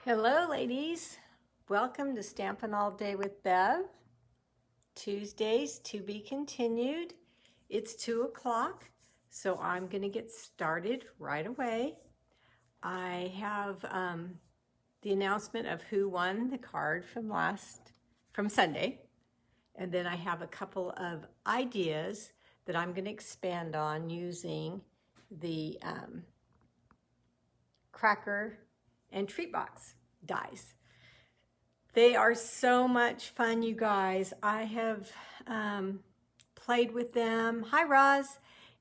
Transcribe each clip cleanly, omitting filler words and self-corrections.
Hello, ladies. Welcome to Stampin' All Day with Bev. Tuesdays to be continued. It's 2 o'clock, so I'm going to get started right away. I have the announcement of who won the card from Sunday, and then I have a couple of ideas that I'm going to expand on using the cracker and treat box dies. They are so much fun, you guys. I have played with them. Hi, Roz.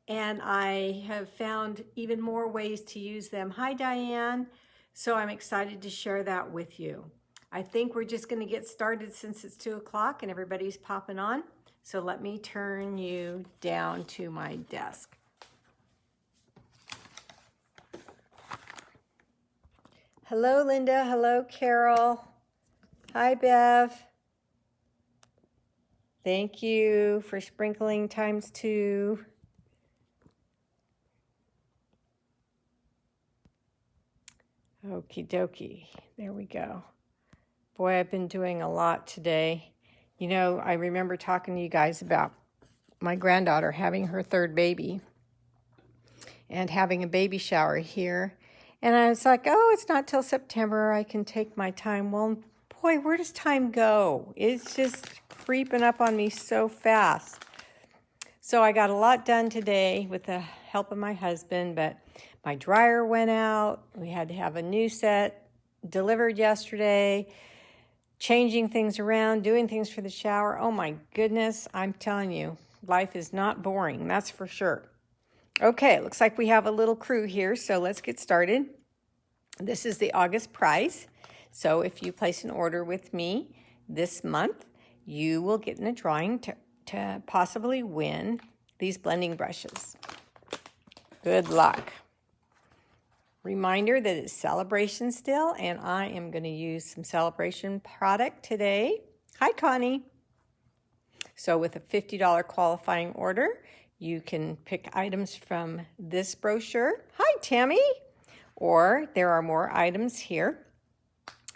And I have found even more ways to use them. Hi, Diane. So I'm excited to share that with you. I think we're just going to get started since it's 2 o'clock and everybody's popping on. So let me turn you down to my desk. Hello, Linda. Hello, Carol. Hi, Bev. Thank you for sprinkling ×2. Okie dokie. There we go. Boy, I've been doing a lot today. You know, I remember talking to you guys about my granddaughter having her third baby and having a baby shower here. And I was like, oh, it's not till September. I can take my time. Well, boy, where does time go? It's just creeping up on me so fast. So I got a lot done today with the help of my husband, but my dryer went out. We had to have a new set delivered yesterday, changing things around, doing things for the shower. Oh my goodness, I'm telling you, life is not boring, that's for sure. Okay, looks like we have a little crew here, so let's get started. This is the August prize. So if you place an order with me this month, you will get in a drawing to possibly win these blending brushes. Good luck. Reminder that it's Celebration still, and I am going to use some Celebration product today. Hi, Connie. So with a $50 qualifying order, you can pick items from this brochure. Hi, Tammy. Or there are more items here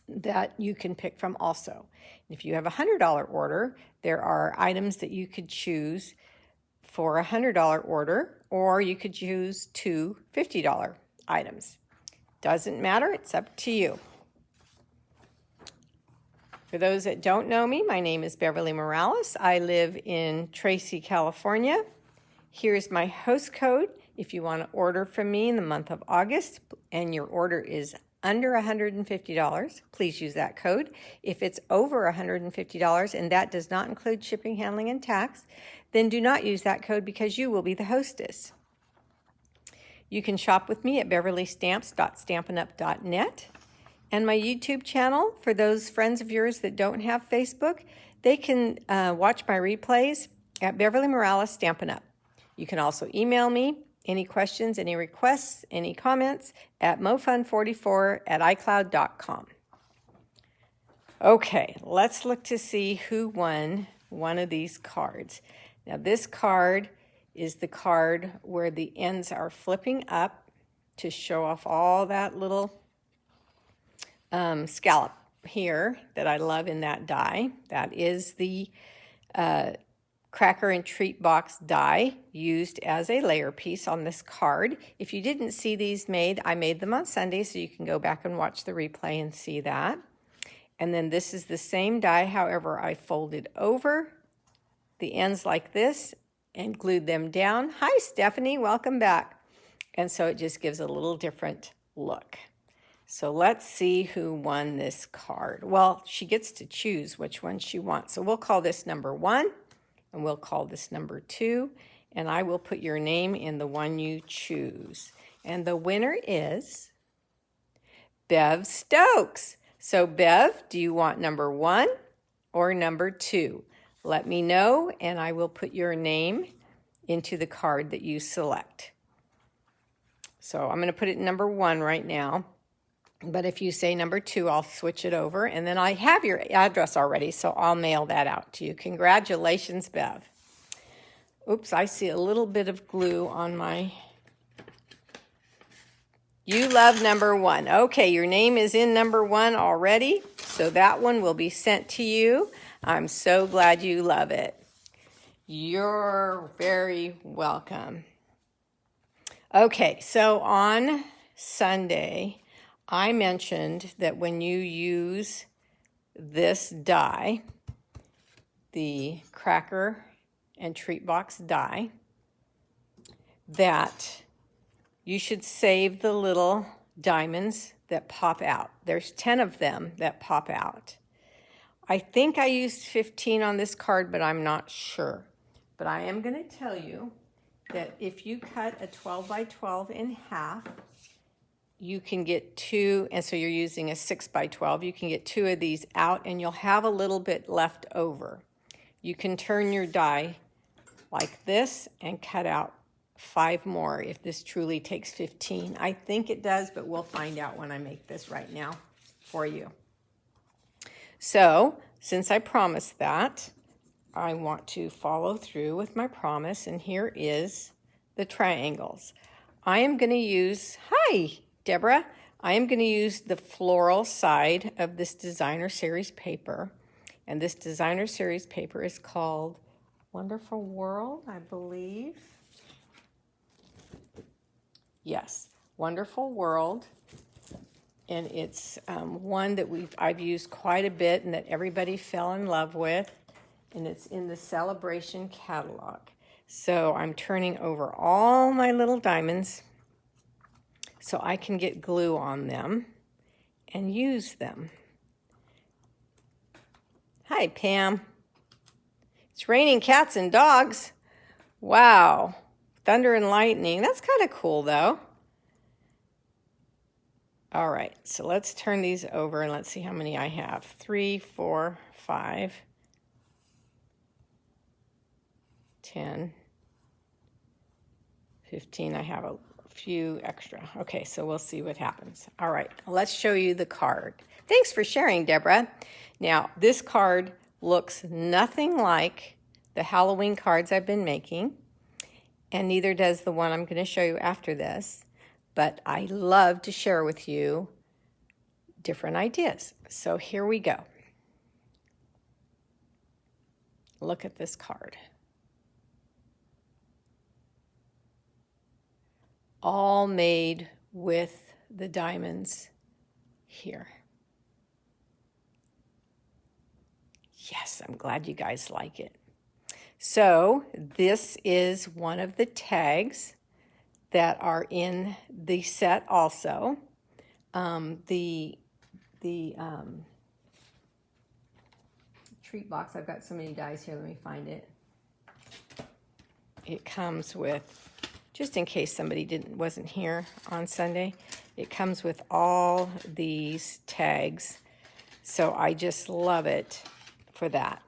that you can pick from also. If you have a $100 order, there are items that you could choose for a $100 order, or you could choose two $50 items. Doesn't matter, it's up to you. For those that don't know me, my name is Beverly Morales. I live in Tracy, California. Here's my host code. If you want to order from me in the month of August and your order is under $150, please use that code. If it's over $150 and that does not include shipping, handling, and tax, then do not use that code because you will be the hostess. You can shop with me at beverlystamps.stampinup.net. And my YouTube channel, for those friends of yours that don't have Facebook, they can watch my replays at Beverly Morales Stampin' Up. You can also email me any questions, any requests, any comments at mofun44@icloud.com. Okay, let's look to see who won one of these cards. Now this card is the card where the ends are flipping up to show off all that little scallop here that I love in that die. That is the cracker and treat box die used as a layer piece on this card. If you didn't see these made, I made them on Sunday, so you can go back and watch the replay and see that. And then this is the same die, however, I folded over the ends like this and glued them down. Hi, Stephanie, welcome back. And so it just gives a little different look. So let's see who won this card. Well, she gets to choose which one she wants. So we'll call this number 1. And we'll call this number 2, and I will put your name in the one you choose. And the winner is Bev Stokes. So Bev, do you want number 1 or number 2? Let me know, and I will put your name into the card that you select. So I'm going to put it in number 1 right now. But if you say number 2, I'll switch it over. And then I have your address already, so I'll mail that out to you. Congratulations, Bev. Oops, I see a little bit of glue on my You love number 1. Okay, your name is in number 1 already, so that one will be sent to you. I'm so glad you love it. You're very welcome. Okay, so on Sunday, I mentioned that when you use this die, the cracker and treat box die, that you should save the little diamonds that pop out. There's 10 of them that pop out. I think I used 15 on this card, but I'm not sure. But I am going to tell you that if you cut a 12 by 12 in half, you can get 2, and so you're using a 6 by 12, you can get 2 of these out and you'll have a little bit left over. You can turn your die like this and cut out 5 more if this truly takes 15. I think it does, but we'll find out when I make this right now for you. So, since I promised that, I want to follow through with my promise, and here is the triangles. I am going to use, hi Deborah, I am going to use the floral side of this designer series paper, and this designer series paper is called Wonderful World, I believe. Yes, Wonderful World, and it's one that I've used quite a bit and that everybody fell in love with. And it's in the Celebration catalog. So I'm turning over all my little diamonds so I can get glue on them and use them. Hi, Pam. It's raining cats and dogs. Wow. Thunder and lightning. That's kind of cool, though. All right, so let's turn these over and let's see how many I have. 3, 4, 5. 10, 15, I have a few extra. Okay, so we'll see what happens. All right, let's show you the card. Thanks for sharing, Deborah. Now, this card looks nothing like the Halloween cards I've been making, and neither does the one I'm going to show you after this, but I love to share with you different ideas. So here we go. Look at this card. All made with the diamonds here. Yes, I'm glad you guys like it. So this is one of the tags that are in the set also. The treat box, I've got so many dies here, let me find it. It comes with, just in case somebody wasn't here on Sunday, it comes with all these tags. So I just love it for that.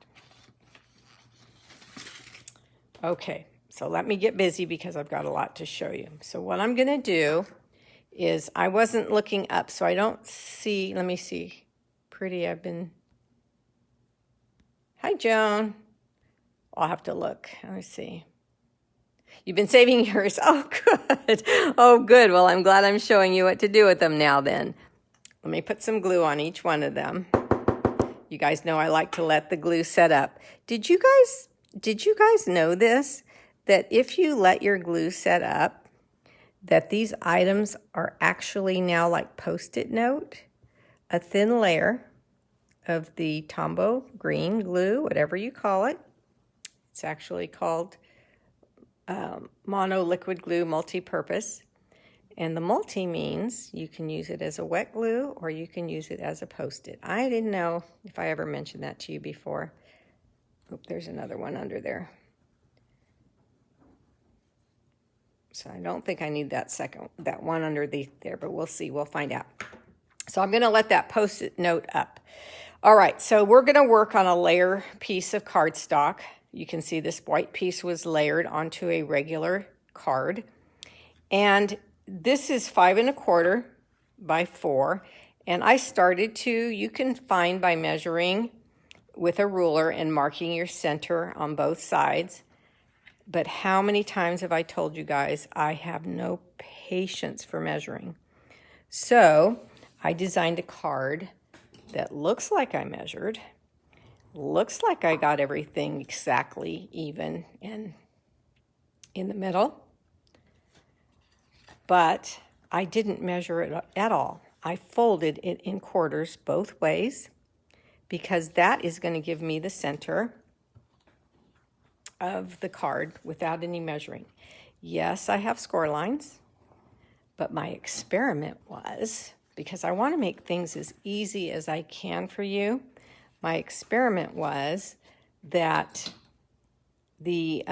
Okay, so let me get busy because I've got a lot to show you. So what I'm going to do is, I wasn't looking up, so I don't see, let me see. Pretty, I've been, hi Joan. I'll have to look, let me see. You've been saving yours. Oh, good. Oh, good. Well, I'm glad I'm showing you what to do with them now then. Let me put some glue on each one of them. You guys know I like to let the glue set up. Did you guys know this? That if you let your glue set up, that these items are actually now like Post-it note, a thin layer of the Tombow green glue, whatever you call it. It's actually called mono liquid glue multi-purpose, and the multi means you can use it as a wet glue or you can use it as a Post-it. I didn't know if I ever mentioned that to you before. Oop, there's another one under there. So I don't think I need that one underneath there, but we'll see, we'll find out. So I'm gonna let that Post-it note up. All right, so we're gonna work on a layer piece of cardstock. You can see this white piece was layered onto a regular card. And this is 5 1/4 by 4. And I started to, you can find by measuring with a ruler and marking your center on both sides. But how many times have I told you guys I have no patience for measuring? So I designed a card that looks like I measured, looks like I got everything exactly even and in the middle, but I didn't measure it at all. I folded it in quarters both ways because that is going to give me the center of the card without any measuring. Yes, I have score lines, but my experiment was, because I want to make things as easy as I can for you, my experiment was that the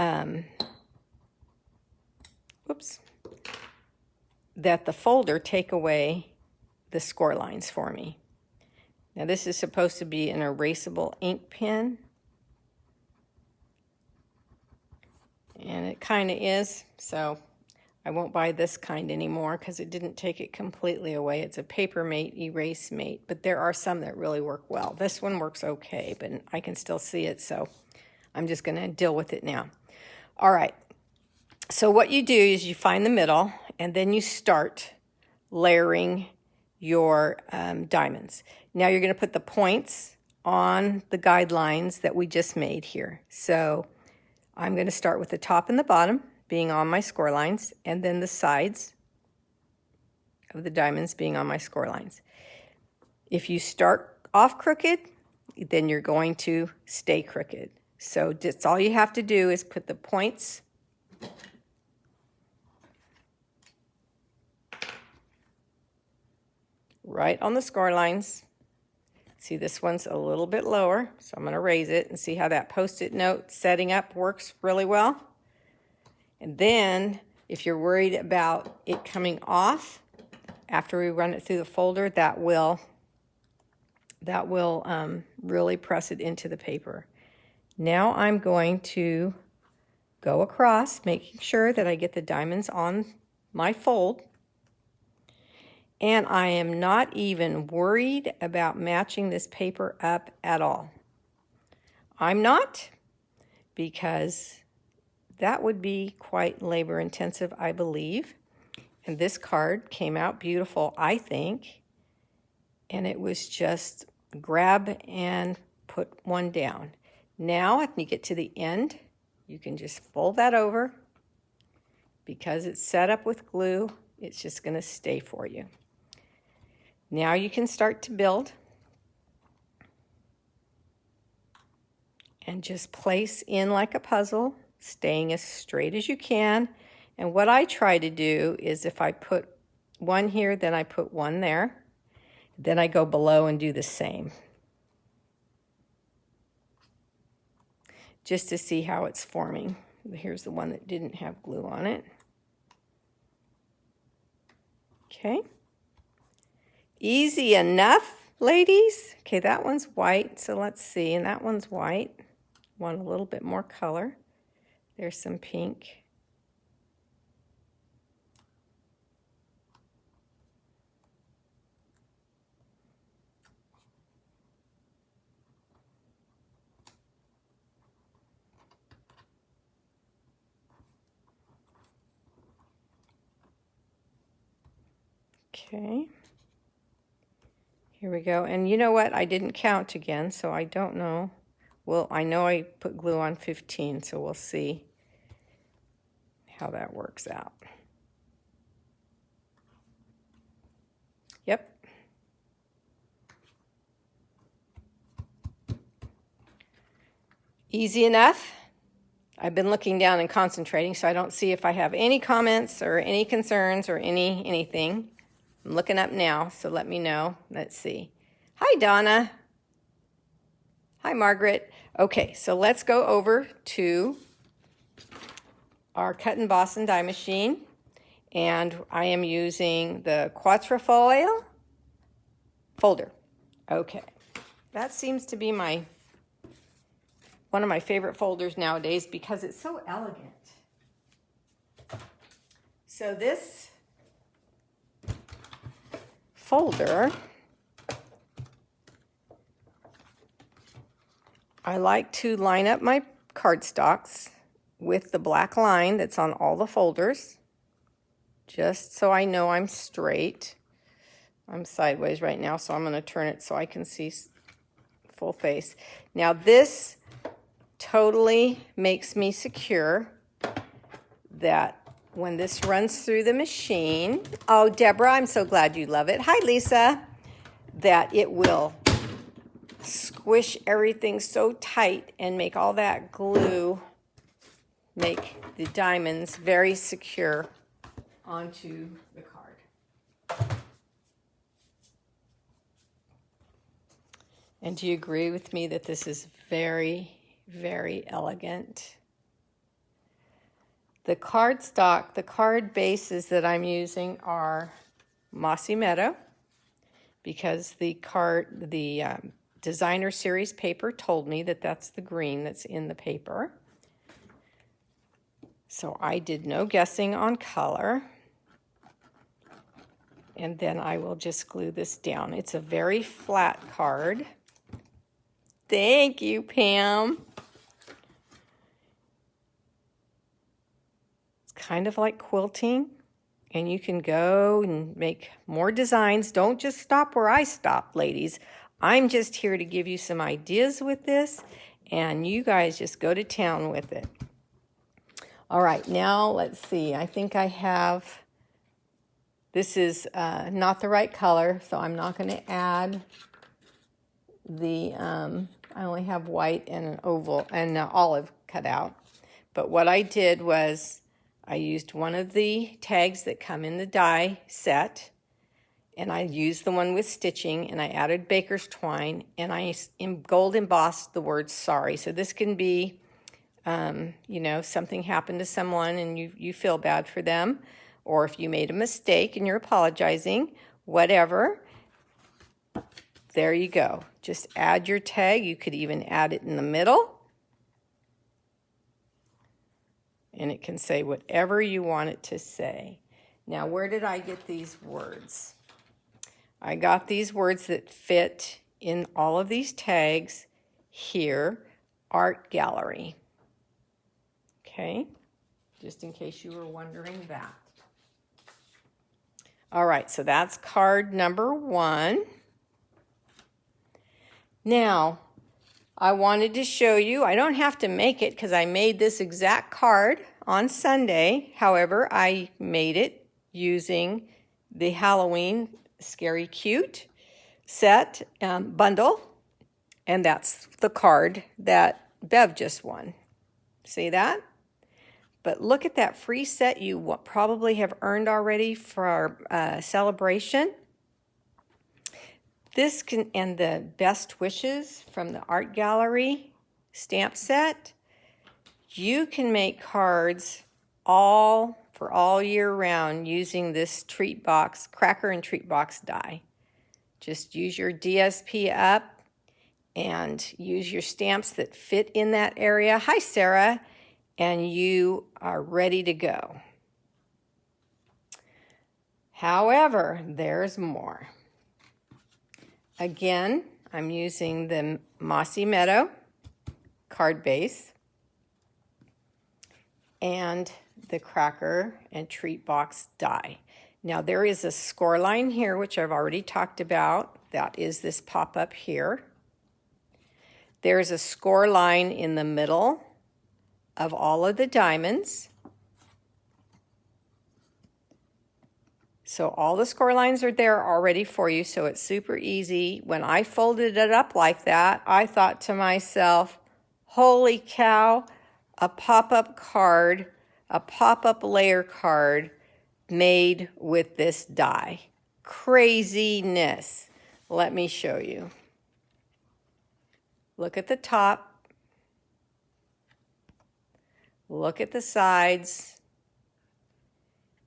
folder take away the score lines for me. Now this is supposed to be an erasable ink pen, and it kind of is, so I won't buy this kind anymore because it didn't take it completely away. It's a Paper Mate Erase Mate, but there are some that really work well. This one works okay, but I can still see it, so I'm just going to deal with it now. All right, so what you do is you find the middle, and then you start layering your diamonds. Now you're going to put the points on the guidelines that we just made here. So I'm going to start with the top and the bottom being on my score lines, and then the sides of the diamonds being on my score lines. If you start off crooked, then you're going to stay crooked. So just all you have to do is put the points right on the score lines. See, this one's a little bit lower, so I'm going to raise it and see how that Post-it note setting up works really well. And then, if you're worried about it coming off after we run it through the folder, that will really press it into the paper. Now I'm going to go across, making sure that I get the diamonds on my fold. And I am not even worried about matching this paper up at all. I'm not, because that would be quite labor intensive, I believe. And this card came out beautiful, I think. And it was just grab and put one down. Now, when you get to the end, you can just fold that over. Because it's set up with glue, it's just going to stay for you. Now you can start to build. And just place in like a puzzle, staying as straight as you can. And what I try to do is if I put one here, then I put one there. Then I go below and do the same. Just to see how it's forming. Here's the one that didn't have glue on it. Okay. Easy enough, ladies. Okay, that one's white, so let's see. And that one's white. Want a little bit more color. There's some pink. Okay. Here we go. And you know what? I didn't count again, so I don't know. Well, I know I put glue on 15, so we'll see how that works out. Yep. Easy enough. I've been looking down and concentrating, so I don't see if I have any comments or any concerns or anything. I'm looking up now, so let me know. Let's see. Hi, Donna. Hi, Margaret. Okay, so let's go over to our cut and boss and die machine. And I am using the Quatrefoil folder. Okay, that seems to be one of my favorite folders nowadays because it's so elegant. So this folder, I like to line up my cardstocks with the black line that's on all the folders, just so I know I'm straight. I'm sideways right now, so I'm going to turn it so I can see full face. Now this totally makes me secure that when this runs through the machine, oh, Deborah, I'm so glad you love it. Hi, Lisa. That it will squish everything so tight and make all that glue, make the diamonds very secure onto the card. And do you agree with me that this is very, very elegant? The cardstock, the card bases that I'm using are Mossy Meadow, because the designer series paper told me that that's the green that's in the paper. So I did no guessing on color. And then I will just glue this down. It's a very flat card. Thank you, Pam. It's kind of like quilting, and you can go and make more designs. Don't just stop where I stopped, ladies. I'm just here to give you some ideas with this, and you guys just go to town with it. All right, now let's see. I think I have, this is not the right color, so I'm not going to add the, I only have white and an oval and an olive cut out. But what I did was I used one of the tags that come in the die set, and I used the one with stitching, and I added baker's twine, and I gold embossed the word sorry. So this can be, you know, something happened to someone and you feel bad for them, or if you made a mistake and you're apologizing, whatever. There you go. Just add your tag. You could even add it in the middle. And it can say whatever you want it to say. Now, where did I get these words? I got these words that fit in all of these tags here. Art gallery. Okay, just in case you were wondering that. All right, so that's card number 1. Now, I wanted to show you, I don't have to make it because I made this exact card on Sunday. However, I made it using the Halloween Scary Cute set bundle, and that's the card that Bev just won. See that? But look at that free set you probably have earned already for our celebration. This can, and the best wishes from the art gallery stamp set. You can make cards for all year round using this treat box, cracker and treat box die. Just use your DSP up and use your stamps that fit in that area. Hi, Sarah. And you are ready to go. However, there's more. Again, I'm using the Mossy Meadow card base and the cracker and treat box die. Now there is a score line here, which I've already talked about. That is this pop-up here. There's a score line in the middle of all of the diamonds. So all the score lines are there already for you, so it's super easy. When I folded it up like that, I thought to myself, holy cow, a pop-up card, a pop-up layer card made with this die. Craziness. Let me show you. Look at the top. Look at the sides.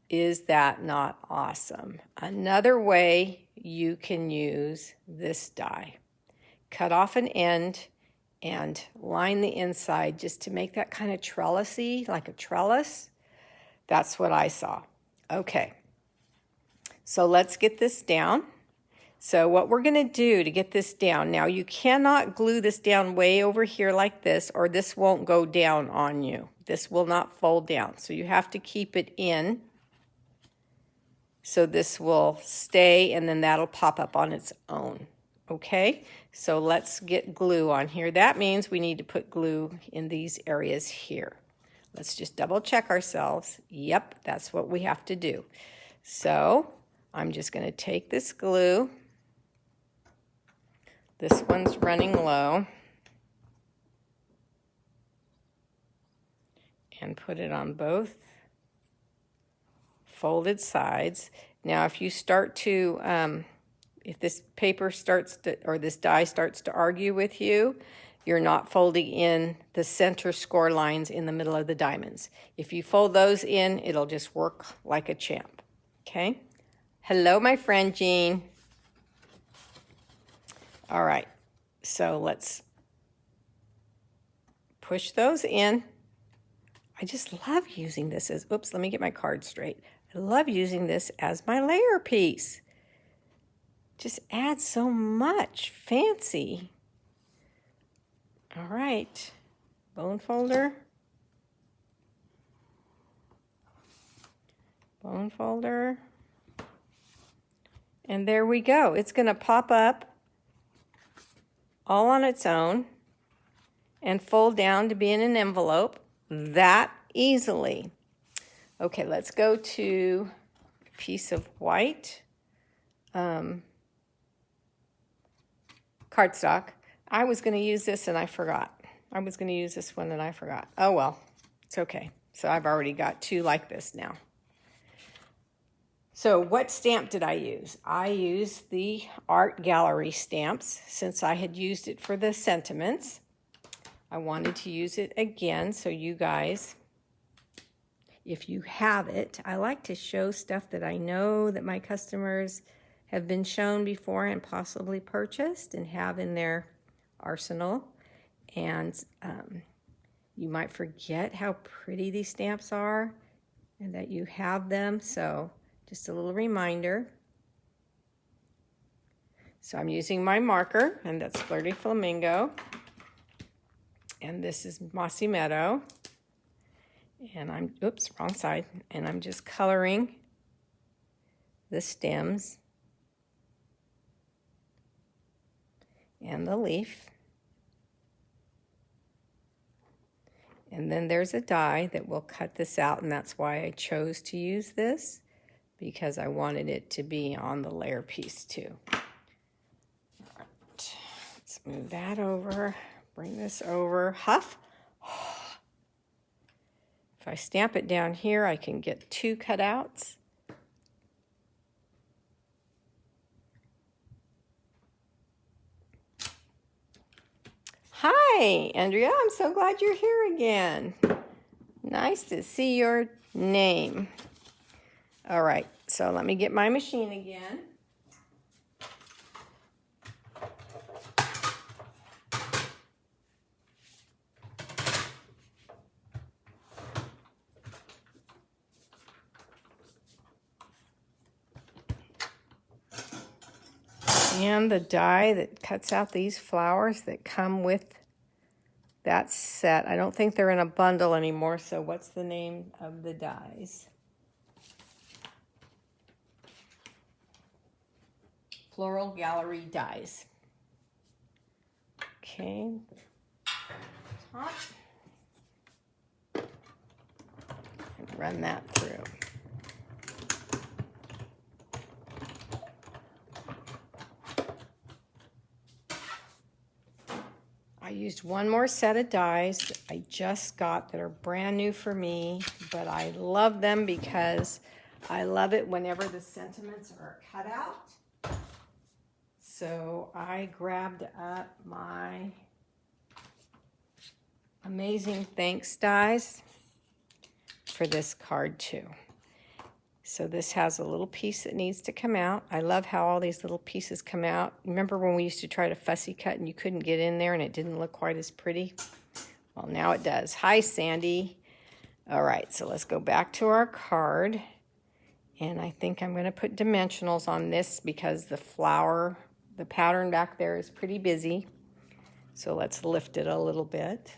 Is that not awesome? Another way you can use this die. Cut off an end and line the inside just to make that kind of trellisy, like a trellis. That's what I saw. Okay, so let's get this down. So what we're going to do to get this down, now you cannot glue this down way over here like this, or this won't go down on you. This will not fold down, so you have to keep it in So this will stay, and then that'll pop up on its own. Okay, so let's get glue on here. That means we need to put glue in these areas here. Let's just double check ourselves. Yep, that's what we have to do. So I'm just going to take this glue. This one's running low. And put it on both folded sides. Now if you start to, if this paper starts to, or this die starts to argue with you, you're not folding in the center score lines in the middle of the diamonds. If you fold those in, it'll just work like a champ, okay? Hello, my friend Jean. All right, so let's push those in. I just love using this as, oops, let me get my card straight. I love using this as my layer piece. Just adds so much fancy. All right, bone folder. Bone folder. And there we go. It's going to pop up all on its own and fold down to be in an envelope that easily. Okay, let's go to a piece of white cardstock. I was going to use this and I forgot. I was going to use this one and I forgot. Oh well, it's okay. So I've already got two like this now. So what stamp did I use? I used the art gallery stamps since I had used it for the sentiments. I wanted to use it again, so you guys, if you have it, I like to show stuff that I know that my customers have been shown before and possibly purchased and have in their arsenal. And you might forget how pretty these stamps are and that you have them, so just a little reminder. So I'm using my marker, and that's Flirty Flamingo. And this is Mossy Meadow. And I'm, oops, wrong side. And I'm just coloring the stems and the leaf. And then there's a die that will cut this out, and that's why I chose to use this, because I wanted it to be on the layer piece too. All right, let's move that over. Bring this over, huff. If I stamp it down here, I can get two cutouts. Hi, Andrea, I'm so glad you're here again. Nice to see your name. All right, so let me get my machine again. And the die that cuts out these flowers that come with that set. I don't think they're in a bundle anymore, so what's the name of the dies? Floral Gallery dies. Okay. Top. And run that through. I used one more set of dies that I just got that are brand new for me, but I love them because I love it whenever the sentiments are cut out. So I grabbed up my Amazing Thanks dies for this card too. So this has a little piece that needs to come out. I love how all these little pieces come out. Remember when we used to try to fussy cut and you couldn't get in there and it didn't look quite as pretty? Well, now it does. Hi, Sandy. All right, so let's go back to our card. And I think I'm going to put dimensionals on this because the flower, the pattern back there is pretty busy. So let's lift it a little bit.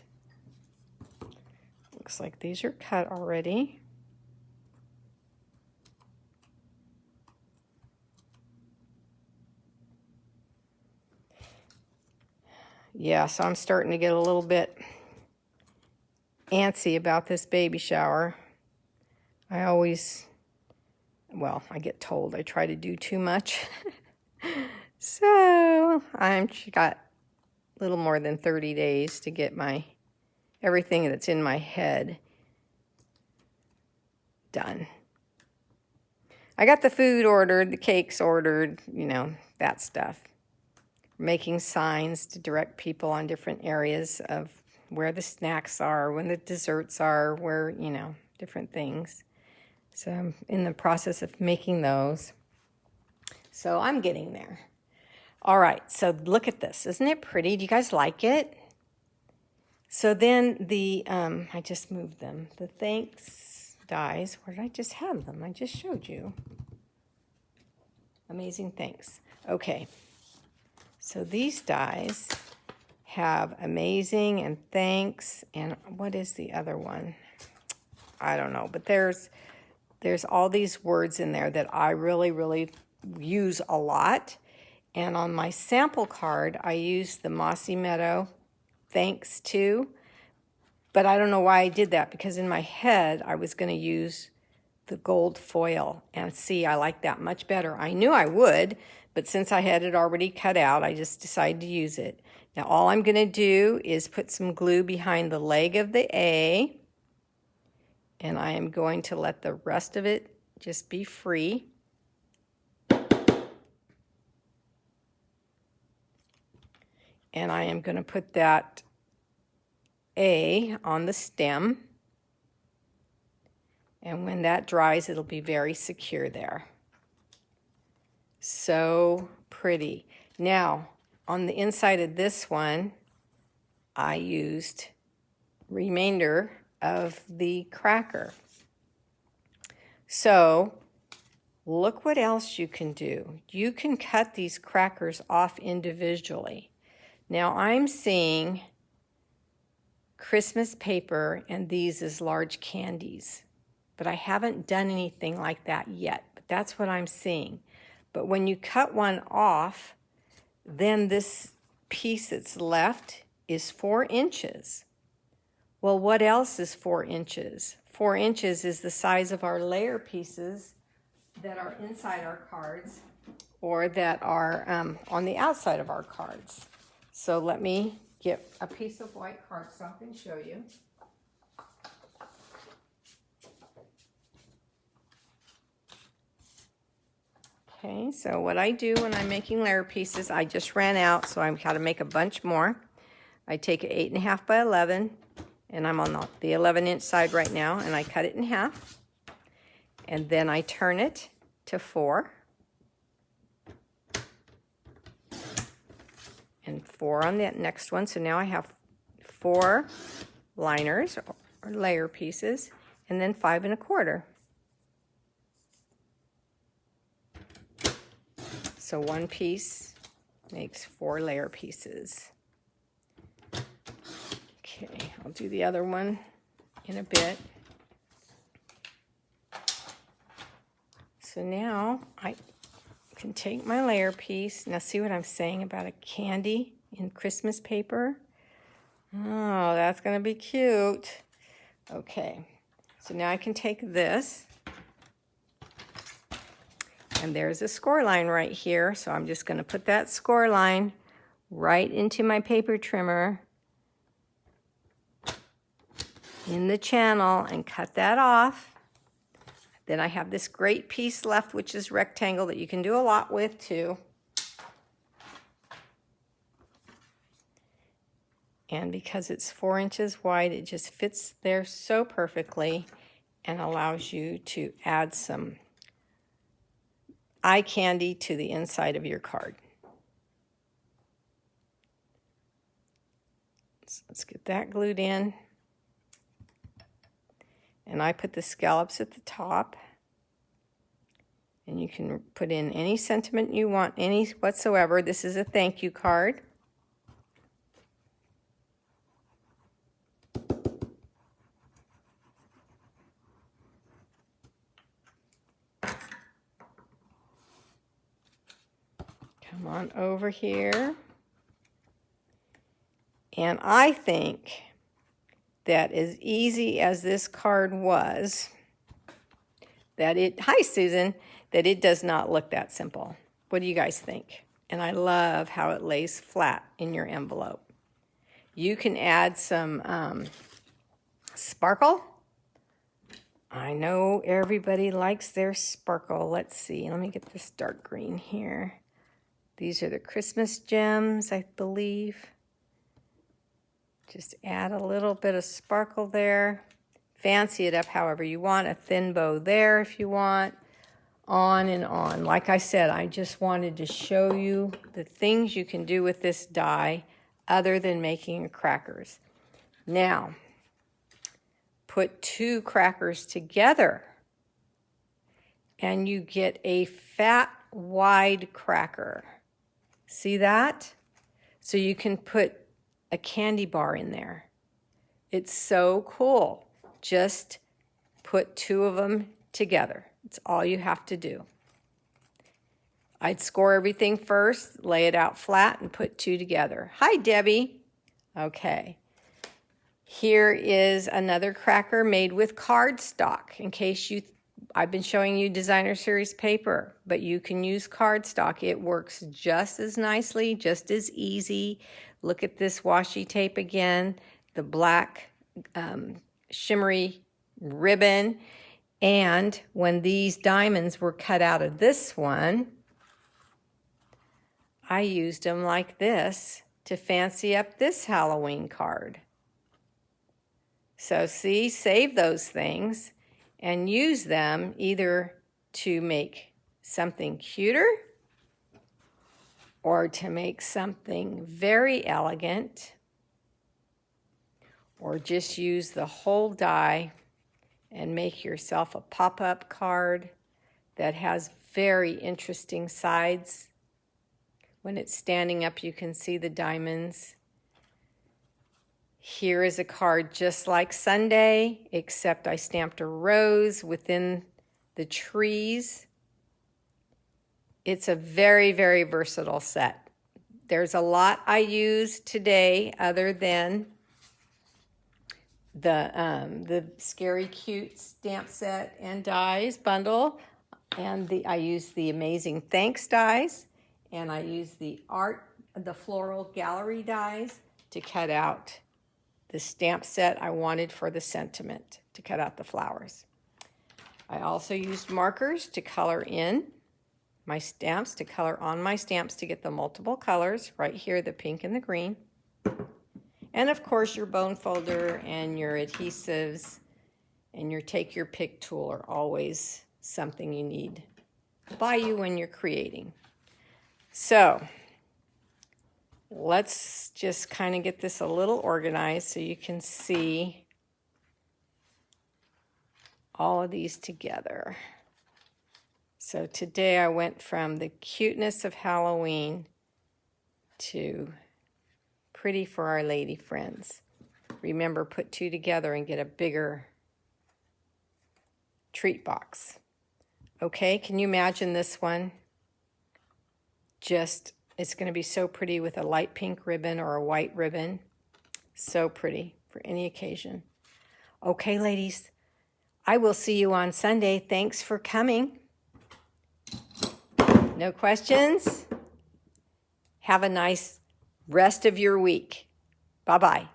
Looks like these are cut already. yeah, so I'm starting to get a little bit antsy about this baby shower. I always, well, I get told I try to do too much. So I've got a little more than 30 days to get everything that's in my head done. I got the food ordered, the cakes ordered, you know, that stuff. Making signs to direct people on different areas of where the snacks are, when the desserts are, where, you know, different things. So I'm in the process of making those. So I'm getting there. All right, so look at this. Isn't it pretty? Do you guys like it? So then I just moved them. The thanks dies. Where did I just have them? I just showed you. Amazing Thanks. Okay. So these dies have amazing and thanks, and what is the other one? I don't know, but there's all these words in there that I really use a lot. And on my sample card, I used the Mossy Meadow thanks to, but I don't know why I did that, because in my head I was going to use the gold foil, and see, I like that much better. I knew I would, but since I had it already cut out, I just decided to use it. Now all I'm going to do is put some glue behind the leg of the A, and I am going to let the rest of it just be free. And I am going to put that A on the stem. And when that dries, it'll be very secure there. So pretty. Now, on the inside of this one, I used remainder of the cracker. So look what else you can do. You can cut these crackers off individually. Now I'm seeing Christmas paper and these as large candies, but I haven't done anything like that yet, but that's what I'm seeing. But when you cut one off, then this piece that's left is 4 inches. Well, what else is 4 inches? 4 inches is the size of our layer pieces that are inside our cards or that are on the outside of our cards. So let me get a piece of white cardstock and show you. Okay, so what I do when I'm making layer pieces, I just ran out, so I've got to make a bunch more. I take an 8.5 by 11, and I'm on the 11-inch side right now, and I cut it in half. And then I turn it to 4. And 4 on that next one. So now I have 4 liners or layer pieces, and then 5 1/4. So one piece makes 4 layer pieces. Okay, I'll do the other one in a bit. So now I can take my layer piece. Now see what I'm saying about a candy in Christmas paper? Oh, that's going to be cute. Okay, so now I can take this. And there's a score line right here. So I'm just going to put that score line right into my paper trimmer in the channel and cut that off. Then I have this great piece left, which is rectangle, that you can do a lot with too. And because it's 4 inches wide, it just fits there so perfectly and allows you to add some eye candy to the inside of your card. So let's get that glued in. And I put the scallops at the top. And you can put in any sentiment you want, any whatsoever. This is a thank you card. Come on over here. And I think that as easy as this card was, hi Susan, that it does not look that simple. What do you guys think? And I love how it lays flat in your envelope. You can add some sparkle. I know everybody likes their sparkle. Let's see, let me get this dark green here. These are the Christmas gems, I believe. Just add a little bit of sparkle there. Fancy it up however you want. A thin bow there if you want. On and on. Like I said, I just wanted to show you the things you can do with this die other than making crackers. Now, put 2 crackers together and you get a fat, wide cracker. See that? So you can put a candy bar in there. It's so cool. Just put 2 of them together. It's all you have to do. I'd score everything first, lay it out flat, and put 2 together. Hi, Debbie. Okay. Here is another cracker made with cardstock. In case I've been showing you designer series paper, but you can use cardstock. It works just as nicely, just as easy. Look at this washi tape again, the black shimmery ribbon. And when these diamonds were cut out of this one, I used them like this to fancy up this Halloween card. So see, save those things and use them either to make something cuter or to make something very elegant, or just use the whole die and make yourself a pop-up card that has very interesting sides. When it's standing up, you can see the diamonds. Here is a card just like Sunday, except I stamped a rose within the trees. It's a very, very versatile set. There's a lot I use today other than the Scary Cute stamp set and dies bundle, and I use the Amazing Thanks dies, and I use the floral gallery dies to cut out the stamp set I wanted for the sentiment, to cut out the flowers. I also used markers to color in my stamps, to color on my stamps to get the multiple colors, right here, the pink and the green. And of course, your bone folder and your adhesives and your take your pick tool are always something you need by you when you're creating. So let's just kind of get this a little organized so you can see all of these together. So today I went from the cuteness of Halloween to pretty for our lady friends. Remember, put 2 together and get a bigger treat box. Okay, can you imagine this one? It's going to be so pretty with a light pink ribbon or a white ribbon. So pretty for any occasion. Okay, ladies, I will see you on Sunday. Thanks for coming. No questions? Have a nice rest of your week. Bye-bye.